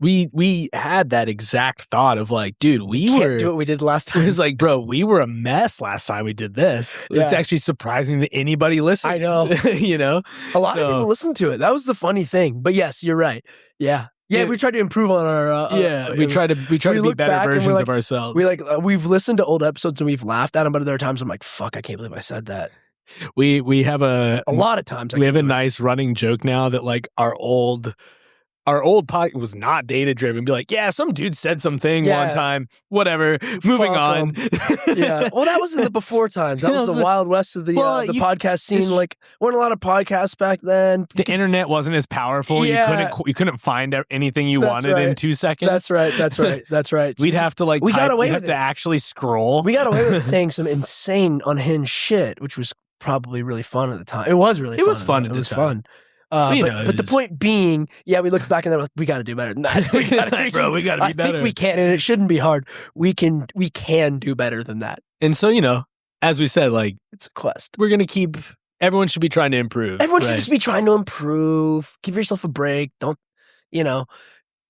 we had that exact thought of like, dude, we Can't do what we did last It time. was like, bro, we were a mess last time we did this. It's Yeah. actually surprising that anybody listened. I know. you know? A lot of So- people listen to it. That was the funny thing. But yes, you're right. Yeah. Yeah, Yeah. we tried to improve on our. we try to we be look better back and we're versions like- of ourselves. We've listened to old episodes and we've laughed at them, but there are times I'm like, fuck, I can't believe I said that. we have a lot of times. we have a nice running joke now that like our old podcast was not data driven. Be like, yeah, some dude said something Yeah. one time, whatever. Moving Fuck on. Yeah. Well, that was in the before times. That was the Wild West of the podcast scene. it's- Like, weren't a lot of podcasts back then. The internet wasn't as powerful. Yeah. You couldn't find anything you That's wanted in right. 2 seconds. That's right. We'd have to like We got away we'd with have to it. actually scroll. We got away with saying some insane, unhinged shit, which was probably really fun at the time. It was really fun. It was fun at It the was time. fun. But the point being, yeah, we looked back and we're like, we got to do better than that. We gotta Bro, we gotta be I better. think we can, and it shouldn't be hard. We can do better than that. And so, as we said, like It's a quest. we're gonna keep everyone should be trying to improve. Everyone should right? just be trying to improve. Give yourself a break. Don't,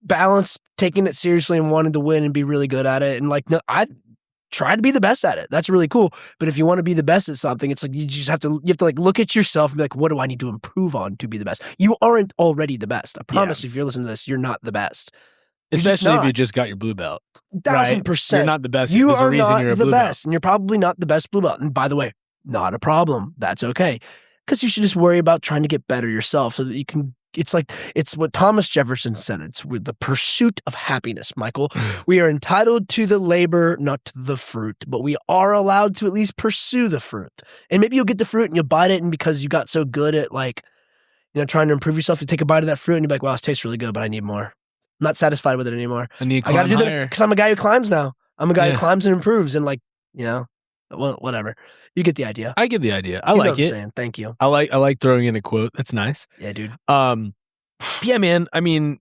balance taking it seriously and wanting to win and be really good at it. And like, no, I try to be the best at it. That's really cool. But if you want to be the best at something, it's like you have to like look at yourself and be like, what do I need to improve on to be the best? You aren't already the best. I promise you, if you're listening to this, you're not the best. You're just Especially if not. you just got your blue belt. 1,000%. You're not the best. You There's a are reason not you're a the blue best, and you're probably not the best blue belt. And by the way, not a problem. That's okay, because you should just worry about trying to get better yourself, so that you can. It's what Thomas Jefferson said. It's with the pursuit of happiness, Michael. We are entitled to the labor, not to the fruit, but we are allowed to at least pursue the fruit. And maybe you'll get the fruit and you'll bite it, and because you got so good at trying to improve yourself, you take a bite of that fruit and you're like, wow, this tastes really good, but I need more. I'm not satisfied with it anymore. I need to I got to climb do that higher. because I'm a guy who climbs now. I'm a guy Yeah. who climbs and improves, and well, whatever. You get the idea. I get the idea. I You know like what I'm it. saying. Thank you. I like throwing in a quote. That's nice. Yeah, dude. Yeah, man. I mean,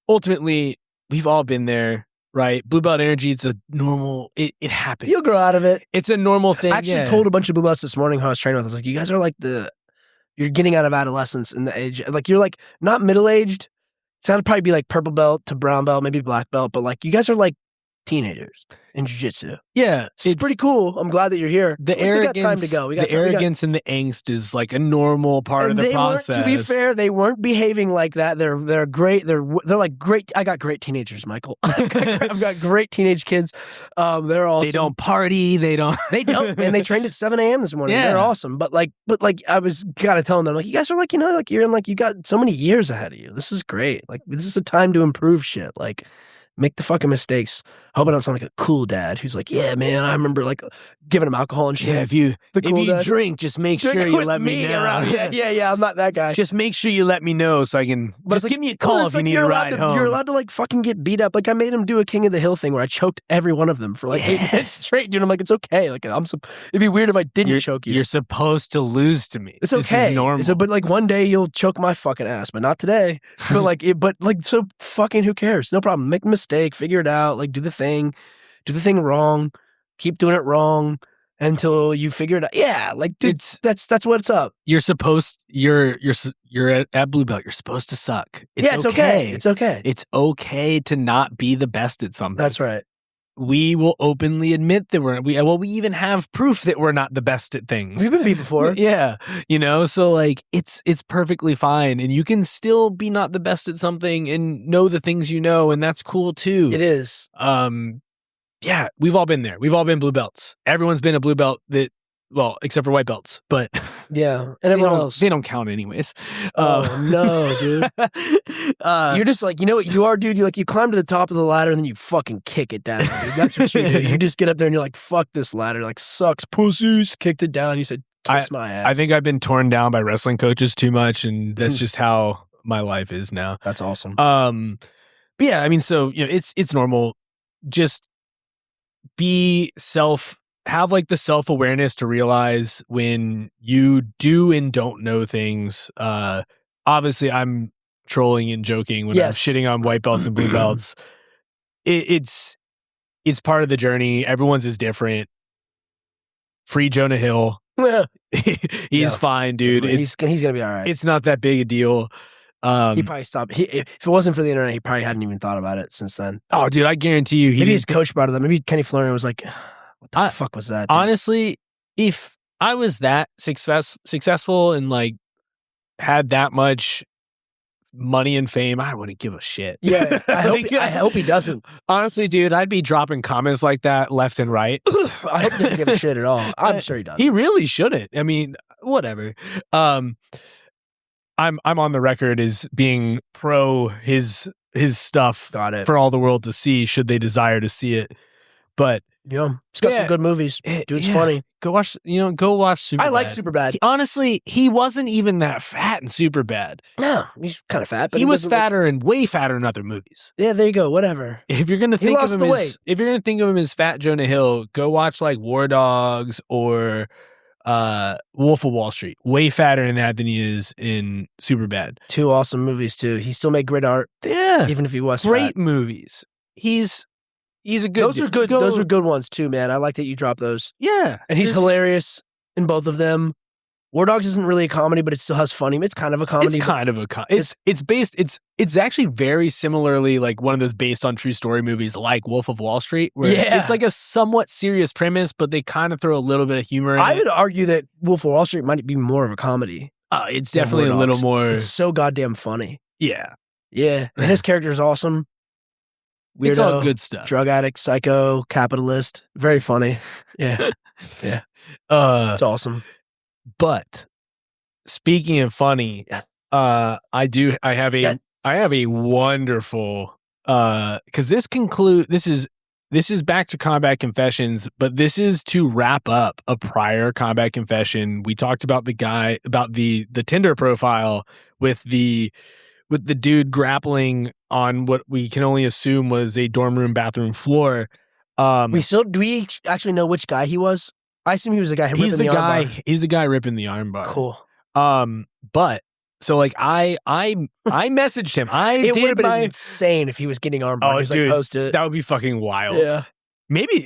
ultimately, we've all been there, right? Blue belt energy. It's a normal. It happens. You'll grow out of it. It's a normal thing. I actually yeah. told a bunch of blue belts this morning who I was training with. I was like, you guys are like you're getting out of adolescence in the age. Like, you're like not middle aged. So that'd probably be like purple belt to brown belt, maybe black belt. But like, you guys are like teenagers in jiu-jitsu. Yeah, It's pretty cool. I'm glad that you're here. The We arrogance. got time to go. The arrogance and the angst is like a normal part and of the they process. weren't, to be fair, they weren't behaving like that. They're great. They're like great. I got great teenagers, Michael. I've got great teenage kids. They're awesome. They don't party. They don't. They don't, man. They trained at 7 a.m. this morning. Yeah. They're awesome. But I was kind of telling them, like, you guys are like, you're in like, you got so many years ahead of you. This is great. Like, this is a time to improve shit. Like, Make the fucking mistakes. Hope I don't sound like a cool dad who's like, yeah, man, I remember like giving him alcohol and shit. Yeah, if you dad. drink, just make Drink sure you with let me know. around. Yeah, I'm not that guy. Just make sure you let me know so I can. But Just like, give me a call if you need a ride home. You're allowed to like fucking get beat up. Like I made him do a King of the Hill thing where I choked every one of them for like 8 minutes straight, dude. I'm like, it's okay. Like it'd be weird if I didn't choke you. You're supposed to lose to me. It's okay. This is normal. But like one day you'll choke my fucking ass, but not today. But so fucking who cares? No problem. Make a mistake, figure it out. Like do the thing wrong, keep doing it wrong until you figure it out. Yeah, like dude, that's what's up. You're at blue belt. You're supposed to suck. It's okay. It's okay. It's okay to not be the best at something. That's right. We will openly admit that we even have proof that we're not the best at things. We've been beat before. Yeah. So like it's perfectly fine, and you can still be not the best at something and know the things you know, and that's cool too. It is. Yeah, we've all been there. We've all been blue belts. Everyone's been a blue belt except for white belts, but yeah, and everyone else. They don't count anyways. Oh no, dude. You're just like, you know what you are, dude? You climb to the top of the ladder and then you fucking kick it down, dude. That's what you do. You just get up there and you're like, fuck this ladder. Like, sucks, pussies. Kicked it down. You said, kiss my ass. I think I've been torn down by wrestling coaches too much, and that's just how my life is now. That's awesome. But yeah, I mean, so, it's normal. Just have like the self-awareness to realize when you do and don't know things. Obviously I'm trolling and joking when I'm shitting on white belts and blue belts. It's part of the journey. Everyone's is different. Free Jonah Hill. He's fine, dude. He's gonna be all right. It's not that big a deal. He probably stopped. If it wasn't for the internet, he probably hadn't even thought about it since then. Oh, dude, I guarantee you. Maybe his coach brought it up. Maybe Kenny Florian was like, what the fuck was that? Dude? Honestly, if I was that successful and like had that much money and fame, I wouldn't give a shit. Yeah, I hope he doesn't. Honestly, dude, I'd be dropping comments like that left and right. I hope he doesn't give a shit at all. I'm sure he does. He really shouldn't. I mean, whatever. I'm on the record as being pro his stuff. Got it. For all the world to see, should they desire to see it. But yeah, he's got some good movies. Dude's funny. Go watch Superbad. I like Superbad. Honestly, he wasn't even that fat in Superbad. No, he's kind of fat, but he was fatter and way fatter in other movies. Yeah, there you go. Whatever. If you're gonna think of him as fat Jonah Hill, go watch like War Dogs or Wolf of Wall Street. Way fatter in that than he is in Superbad. 2 awesome movies too. He still made great art. Yeah, even if he was great fat. Movies. He's a good. Those are good. Those are good ones too, man. I like that you dropped those. Yeah, and he's hilarious in both of them. War Dogs isn't really a comedy, but it still has funny. It's kind of a comedy. It's actually very similarly like one of those based on true story movies like Wolf of Wall Street, where it's like a somewhat serious premise, but they kind of throw a little bit of humor in it. I would argue that Wolf of Wall Street might be more of a comedy. It's definitely a little more. It's so goddamn funny. Yeah. And his character is awesome. Weirdo, it's all good stuff. Drug addict, psycho, capitalist. Very funny. Yeah. It's awesome. But speaking of funny, I have a wonderful because this is back to combat confessions, but this is to wrap up a prior combat confession. We talked about the Tinder profile with the dude grappling on what we can only assume was a dorm room bathroom floor. Do we actually know which guy he was? I assume he was the guy ripping the arm bar. He's the guy ripping the arm bar. Cool. But so like I messaged him. It would have been insane if he was getting arm bar. Oh, he was dude, like, post it. That would be fucking wild. Yeah. Maybe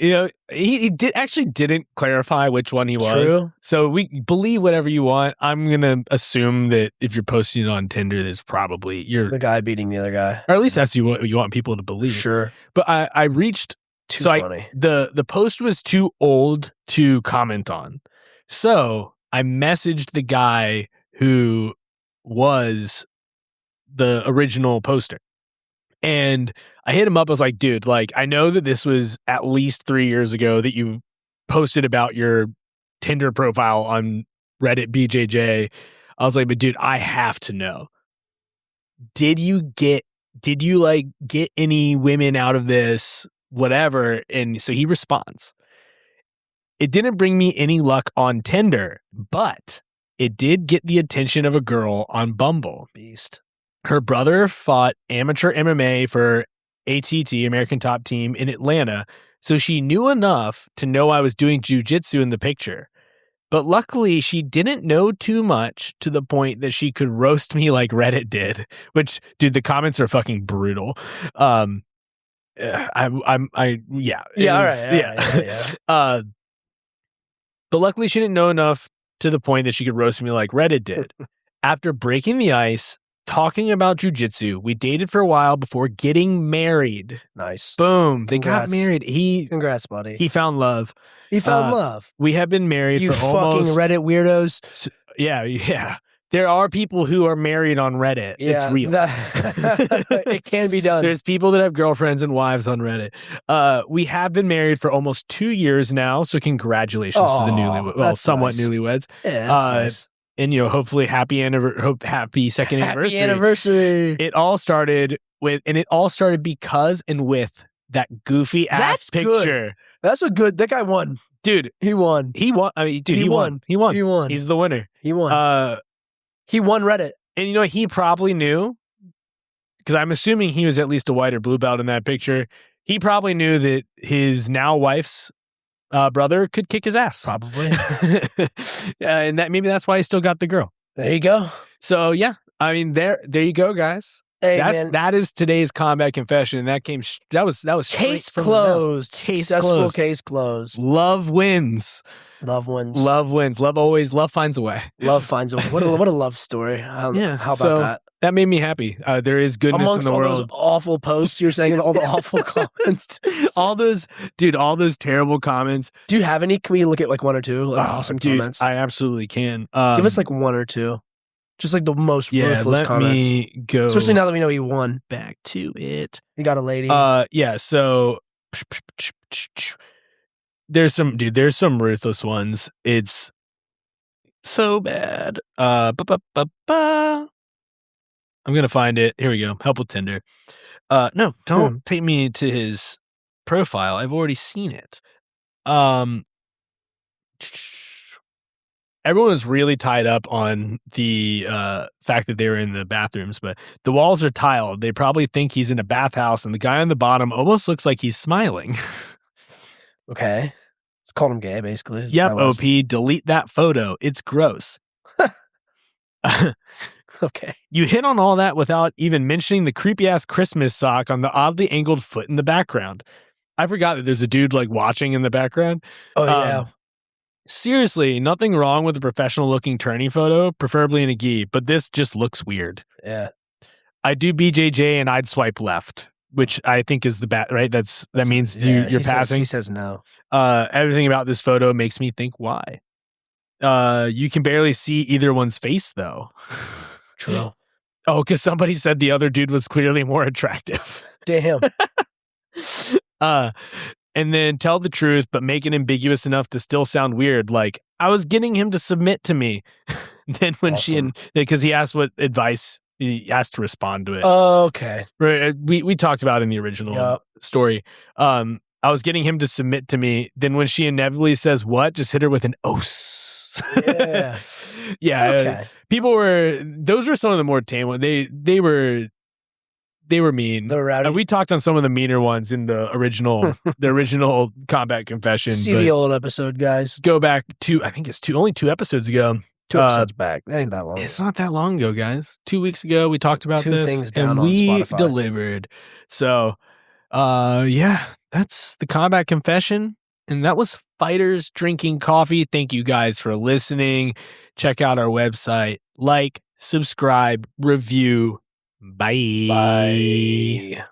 he didn't clarify which one he was. True. So we believe whatever you want. I'm gonna assume that if you're posting it on Tinder, there's probably you're the guy beating the other guy, or at least that's what you want people to believe. Sure. But I reached. Too funny. The post was too old to comment on, so I messaged the guy who was the original poster. And I hit him up. I was like, dude, like, I know that this was at least 3 years ago that you posted about your Tinder profile on Reddit BJJ. I was like, but dude, I have to know. Did you get did you like get any women out of this, whatever? And so he responds, it didn't bring me any luck on Tinder, but it did get the attention of a girl on Bumble. Beast. Her brother fought amateur MMA for ATT, American Top Team, in Atlanta, so she knew enough to know I was doing jiu-jitsu in the picture. But luckily, she didn't know too much to the point that she could roast me like Reddit did, which, dude, the comments are fucking brutal. Yeah. But luckily, she didn't know enough to the point that she could roast me like Reddit did. After breaking the ice, talking about jiu-jitsu, we dated for a while before getting married. Nice. Boom. Congrats. They got married. Congrats, buddy. He found love. He found love. We have been married You for almost... fucking Reddit weirdos. Yeah. There are people who are married on Reddit. Yeah, it's real. It can be done. There's people that have girlfriends and wives on Reddit. We have been married for almost 2 years now, so congratulations to the newlyweds. Well, somewhat nice. Newlyweds. Yeah, that's nice. And hopefully happy second anniversary. Happy anniversary. It all started because and with that goofy ass picture. Good. That's a good. That guy won, dude. He won. I mean, dude, he won. He won. He's the winner. He won. He won Reddit. And he probably knew, because I'm assuming he was at least a white or blue belt in that picture. He probably knew that his now wife's brother could kick his ass. Probably. And maybe that's why he still got the girl. There you go. So yeah, I mean there you go, guys. Hey, that is today's combat confession. That was case closed. Successful closed. Case closed. Love wins. Love wins. Love wins. Love finds a way. Love finds a way. What a love story. How about that? That made me happy. There is goodness amongst in the all world. Those awful posts you're saying, and all the awful comments, all those terrible comments. Do you have any? Can we look at like one or two awesome comments? I absolutely can. Give us like one or two, just like the most worthless comments. Let me go. Especially now that we know he won. Back to it. He got a lady. Yeah. So there's some ruthless ones. It's so bad. I'm going to find it. Here we go. Help with Tinder. No, don't take me to his profile. I've already seen it. Everyone was really tied up on the fact that they were in the bathrooms, but the walls are tiled. They probably think he's in a bathhouse, and the guy on the bottom almost looks like he's smiling. Okay. It's called him gay, basically. Yep, OP. Delete that photo. It's gross. Okay. You hit on all that without even mentioning the creepy-ass Christmas sock on the oddly angled foot in the background. I forgot that there's a dude like watching in the background. Oh, yeah. Seriously, nothing wrong with a professional-looking tourney photo, preferably in a gi, but this just looks weird. Yeah. I do BJJ and I'd swipe left, which I think is the right? That means you're passing. He says no. Everything about this photo makes me think why. You can barely see either one's face, though. True. Oh, because somebody said the other dude was clearly more attractive. Damn. And then tell the truth, but make it ambiguous enough to still sound weird. Like, I was getting him to submit to me. Then when because he asked what advice, he asked to respond to it. Okay. Right. We talked about it in the original story. I was getting him to submit to me. Then when she inevitably says what, just hit her with an os. Yeah. Yeah. Okay. Those were some of the more tame ones. They were mean. They were rowdy. We talked on some of the meaner ones in the original combat confession. See the old episode, guys. Go back to, I think it's only 2 episodes ago. 2 episodes back. That ain't that long. It's not that long ago, guys. 2 weeks ago, we talked about 2 this. things down and on we Spotify. delivered. So, yeah, that's the combat confession. And that was Fighters Drinking Coffee. Thank you guys for listening. Check out our website. Like, subscribe, review. Bye. Bye.